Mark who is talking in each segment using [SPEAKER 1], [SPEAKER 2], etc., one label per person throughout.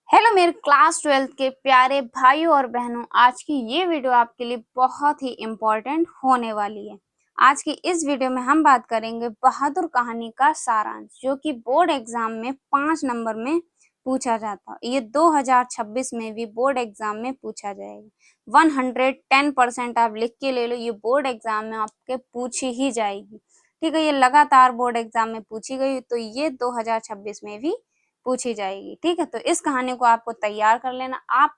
[SPEAKER 1] Hello मेरे class 12th के प्यारे भाइयों और बहनों, आज की ये वीडियो आपके लिए बहुत ही इम्पोर्टेंट होने वाली है। आज की इस वीडियो में हम बात करेंगे बहादुर कहानी का सारांश, जो कि बोर्ड एग्जाम में 5 नंबर में पूछा जाता है। ये 2026 में भी बोर्ड एग्जाम में पूछा जाएगा। 110% आप लिख के ले लो, ये बोर्ड एग्जाम में आपके पूछी ही जाएगी। ठीक है, ये लगातार बोर्ड एग्जाम में पूछी गई, तो ये 2026 में भी पूछी जाएगी। ठीक है, तो इस कहानी को आपको तैयार कर लेना। आप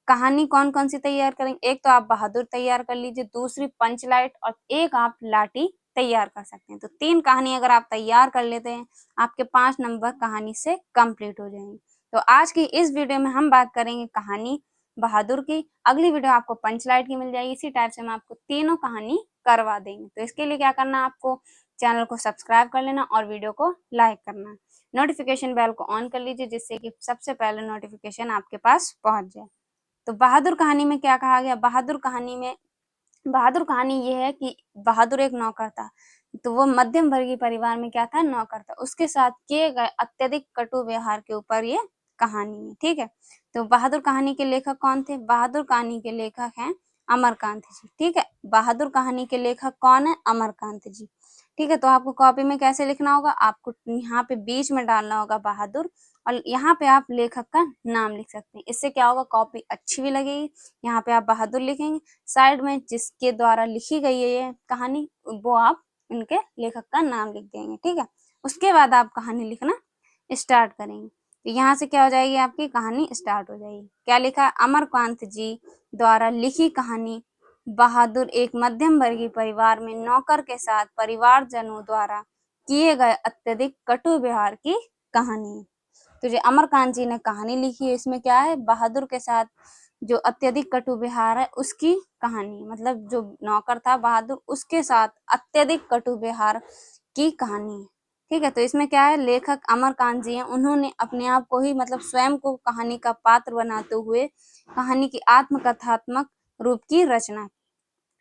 [SPEAKER 1] कहानी कौन कौन सी तैयार करेंगे? एक तो आप बहादुर तैयार कर लीजिए, दूसरी पंचलाइट, और एक आप लाठी तैयार कर सकते हैं। तो 3 कहानी अगर आप तैयार कर लेते हैं, आपके 5 नंबर कहानी से कंप्लीट हो जाएंगे। तो आज की इस वीडियो में हम बात करेंगे कहानी बहादुर की। अगली वीडियो आपको पंचलाइट की मिल जाएगी। इसी टाइप से हम आपको तीनों कहानी करवा देंगे। तो इसके लिए क्या करना है, आपको चैनल को सब्सक्राइब कर लेना और वीडियो को लाइक करना है। नोटिफिकेशन बेल को ऑन कर लीजिए, जिससे कि सबसे पहले नोटिफिकेशन आपके पास पहुंच जाए। तो बहादुर कहानी में क्या कहा गया? बहादुर कहानी ये है कि बहादुर एक नौकर था। तो वो मध्यम वर्गीय परिवार में क्या था? नौकर था। उसके साथ किए गए अत्यधिक कटु व्यवहार के ऊपर ये कहानी है। ठीक है, तो बहादुर कहानी के लेखक कौन थे? बहादुर कहानी के लेखक हैं अमरकांत जी। ठीक है, बहादुर कहानी के लेखक कौन है? अमरकांत जी। ठीक है, तो आपको कॉपी में कैसे लिखना होगा? आपको यहाँ पे बीच में डालना होगा बहादुर, और यहाँ पे आप लेखक का नाम लिख सकते हैं। इससे क्या होगा, कॉपी अच्छी भी लगेगी। यहाँ पे आप बहादुर लिखेंगे, साइड में जिसके द्वारा लिखी गई है ये कहानी, वो आप उनके लेखक का नाम लिख देंगे। ठीक है, उसके बाद आप कहानी लिखना स्टार्ट करेंगे। तो यहाँ से क्या हो जाएगी, आपकी कहानी स्टार्ट हो जाएगी। क्या लिखा? अमरकांत जी द्वारा लिखी कहानी बहादुर एक मध्यम वर्गीय परिवार में नौकर के साथ परिवारजनों द्वारा किए गए अत्यधिक कटु व्यवहार की कहानी है। तो जो अमरकांत जी ने कहानी लिखी है, इसमें क्या है? बहादुर के साथ जो अत्यधिक कटु व्यवहार है उसकी कहानी, मतलब जो नौकर था बहादुर, उसके साथ अत्यधिक कटु व्यवहार की कहानी है। ठीक है, तो इसमें क्या है, लेखक अमरकांत जी हैं, उन्होंने अपने आप को ही, मतलब स्वयं को कहानी का पात्र बनाते हुए कहानी की आत्मकथात्मक रूप की रचना।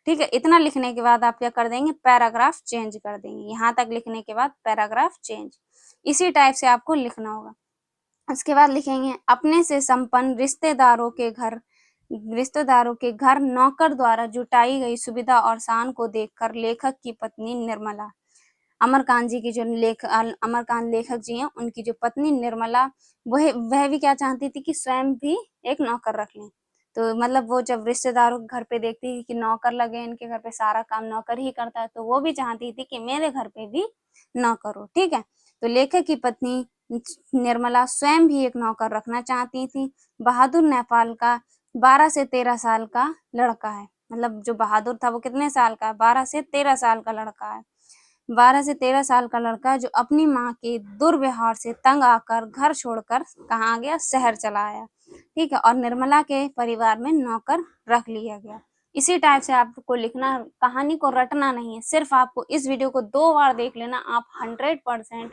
[SPEAKER 1] ठीक है, इतना लिखने के बाद आप क्या कर देंगे? पैराग्राफ चेंज कर देंगे। यहाँ तक लिखने के बाद पैराग्राफ चेंज, इसी टाइप से आपको लिखना होगा। उसके बाद लिखेंगे, अपने से संपन्न रिश्तेदारों के घर नौकर द्वारा जुटाई गई सुविधा और शान को देखकर लेखक की पत्नी निर्मला, अमरकांत जी की जो अमरकांत लेखक जी हैं, उनकी जो पत्नी निर्मला, वह भी क्या चाहती थी कि स्वयं भी एक नौकर रख लें। तो मतलब वो जब रिश्तेदारों के घर पे देखती थी कि नौकर लगे, इनके घर पे सारा काम नौकर ही करता है, तो वो भी चाहती थी कि मेरे घर पे भी नौकर हो। ठीक है, तो लेखक की पत्नी निर्मला स्वयं भी एक नौकर रखना चाहती थी। बहादुर नेपाल का 12 से 13 साल का लड़का है। मतलब जो बहादुर था वो कितने साल का? 12 से 13 साल का लड़का है। 12 से 13 साल का लड़का जो अपनी माँ के दुर्व्यवहार से तंग आकर घर छोड़कर कहाँ आ गया? शहर चला आया। ठीक है, और निर्मला के परिवार में नौकर रख लिया गया। इसी टाइप से आपको लिखना, कहानी को रटना नहीं है। सिर्फ आपको इस वीडियो को 2 बार देख लेना, आप 100%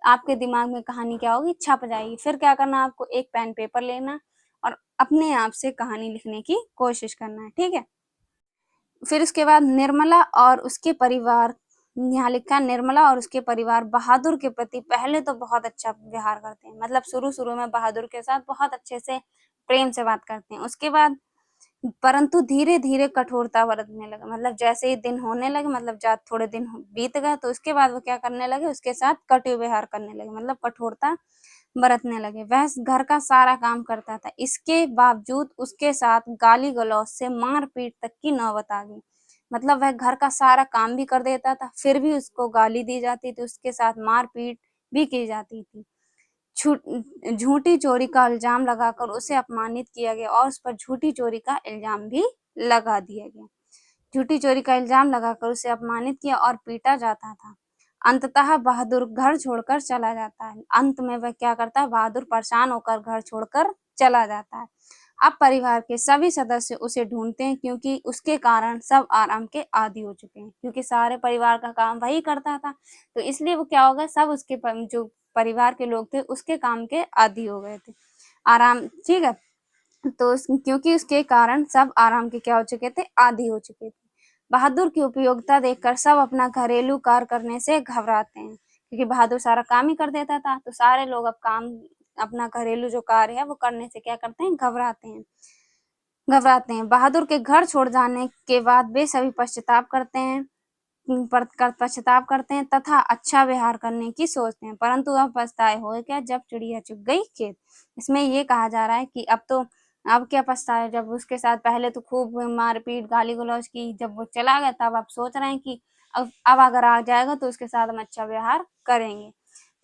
[SPEAKER 1] आपके दिमाग में कहानी क्या होगी? छप जाएगी। फिर क्या करना, आपको एक पेन पेपर लेना और अपने आप से कहानी लिखने की कोशिश करना है। ठीक है, फिर उसके बाद निर्मला और उसके परिवार, यहाँ लिखा निर्मला और उसके परिवार बहादुर के प्रति पहले तो बहुत अच्छा व्यवहार करते हैं। मतलब शुरू शुरू में बहादुर के साथ बहुत अच्छे से प्रेम से बात करते हैं। उसके बाद परंतु धीरे धीरे कठोरता बरतने लगे। मतलब जैसे ही दिन होने लगे, मतलब जब थोड़े दिन बीत गए, तो उसके बाद वो क्या करने लगे? उसके साथ कटु व्यवहार करने लगे, मतलब कठोरता बरतने लगे। वह घर का सारा काम करता था, इसके बावजूद उसके साथ गाली गलौज से मार पीट तक की नौबत आ गई। मतलब वह घर का सारा काम भी कर देता था, फिर भी उसको गाली दी जाती थी, उसके साथ मार पीट भी की जाती थी। झूठी चोरी का इल्जाम लगाकर उसे अपमानित किया गया और उस पर झूठी चोरी का इल्जाम भी लगा दिया गया। झूठी चोरी का इल्जाम लगाकर उसे अपमानित किया और पीटा जाता था। अंततः बहादुर घर छोड़कर चला जाता है। अंत में वह क्या करता है? बहादुर परेशान होकर घर छोड़कर चला जाता है। अब परिवार के सभी सदस्य उसे ढूंढते हैं, क्योंकि उसके कारण सब आराम के आदी हो चुके हैं। क्योंकि सारे परिवार का काम वही करता था, तो इसलिए वो क्या होगा, सब उसके जो परिवार के लोग थे उसके काम के आदी हो गए थे, आराम। ठीक है, तो क्योंकि उसके कारण सब आराम के क्या हो चुके थे? आदी हो चुके थे। बहादुर की उपयोगिता देखकर सब अपना घरेलू कार्य करने से घबराते हैं, क्योंकि बहादुर सारा काम ही कर देता था, तो सारे लोग अब काम अपना घरेलू जो कार्य है वो करने से क्या करते हैं, घबराते हैं। बहादुर के घर छोड़ जाने के बाद वे सभी पश्चाताप करते हैं तथा अच्छा व्यवहार करने की सोचते हैं, परंतु अब पछताए हुए क्या, जब चिड़िया चुग गई खेत। इसमें ये कहा जा रहा है कि अब क्या पछताए, जब उसके साथ पहले तो खूब मारपीट गाली गलौज की, जब वो चला गया तब आप सोच रहे हैं कि अब अगर आ जाएगा तो उसके साथ हम अच्छा व्यवहार करेंगे,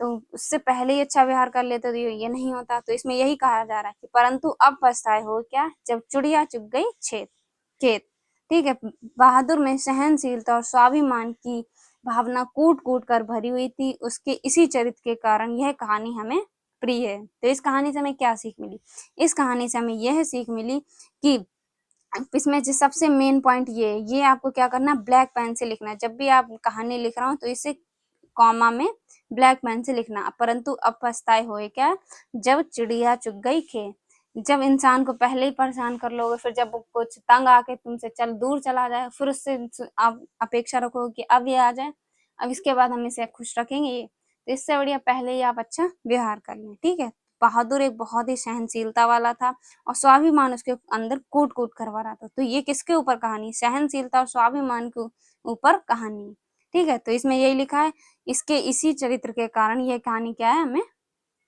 [SPEAKER 1] तो उससे पहले ही अच्छा व्यवहार कर लेते तो ये नहीं होता। तो इसमें यही कहा जा रहा है कि परंतु अब पछताए हो क्या, जब चिड़िया चुग गई खेत। ठीक है। बहादुर में सहनशीलता और स्वाभिमान की भावना कूट कूट कर भरी हुई थी। उसके इसी चरित्र के कारण यह कहानी हमें प्रिय है। तो इस कहानी से हमें क्या सीख मिली, इस कहानी से हमें यह सीख मिली कि इसमें जो सबसे मेन पॉइंट ये आपको क्या करना, ब्लैक पेन से लिखना है। जब भी आप कहानी लिख रहा हो तो इसे कॉमा में ब्लैक पेन से लिखना। परंतु अब पछताए हुए क्या, जब चिड़िया चुग गई खेत। जब इंसान को पहले ही परेशान कर लोगे, फिर जब वो कुछ तंग आके तुमसे दूर चला जाए, फिर उससे आप अपेक्षा रखोगे कि अब ये आ जाए, अब इसके बाद हम इसे खुश रखेंगे ये, तो इससे बढ़िया पहले ही आप अच्छा व्यवहार कर लें। ठीक है। बहादुर एक बहुत ही सहनशीलता वाला था और स्वाभिमान उसके अंदर कूट कूट करवा रहा था। तो ये किसके ऊपर कहानी, सहनशीलता और स्वाभिमान के ऊपर कहानी। ठीक है। तो इसमें यही लिखा है, इसके इसी चरित्र के कारण यह कहानी क्या है, हमें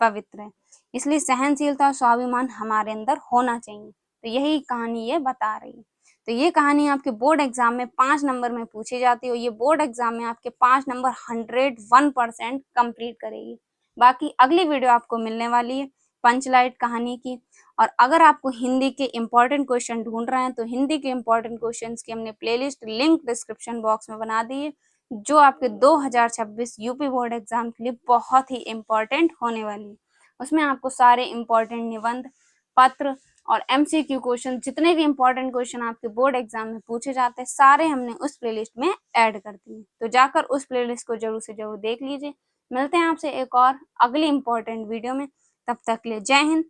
[SPEAKER 1] पवित्र है। इसलिए सहनशीलता और स्वाभिमान हमारे अंदर होना चाहिए। तो यही कहानी ये बता रही है। तो ये कहानी आपके बोर्ड एग्जाम में 5 नंबर में पूछी जाती है और ये बोर्ड एग्जाम में आपके 5 नंबर 101% कंप्लीट करेगी। बाकी अगली वीडियो आपको मिलने वाली है पंचलाइट कहानी की। और अगर आपको हिंदी के इंपॉर्टेंट क्वेश्चन ढूंढ रहे हैं तो हिंदी के इंपॉर्टेंट क्वेश्चंस की हमने प्लेलिस्ट लिंक डिस्क्रिप्शन बॉक्स में बना दी है, जो आपके 2026 यूपी बोर्ड एग्जाम के लिए बहुत ही इम्पोर्टेंट होने वाली है। उसमें आपको सारे इम्पोर्टेंट निबंध पत्र और एमसीक्यू क्वेश्चन, जितने भी इम्पोर्टेंट क्वेश्चन आपके बोर्ड एग्जाम में पूछे जाते हैं, सारे हमने उस प्लेलिस्ट में ऐड कर दिए। तो जाकर उस प्लेलिस्ट को जरूर से जरूर देख लीजिए। मिलते हैं आपसे एक और अगली इम्पोर्टेंट वीडियो में, तब तक के लिए जय हिंद,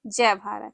[SPEAKER 1] जय भारत।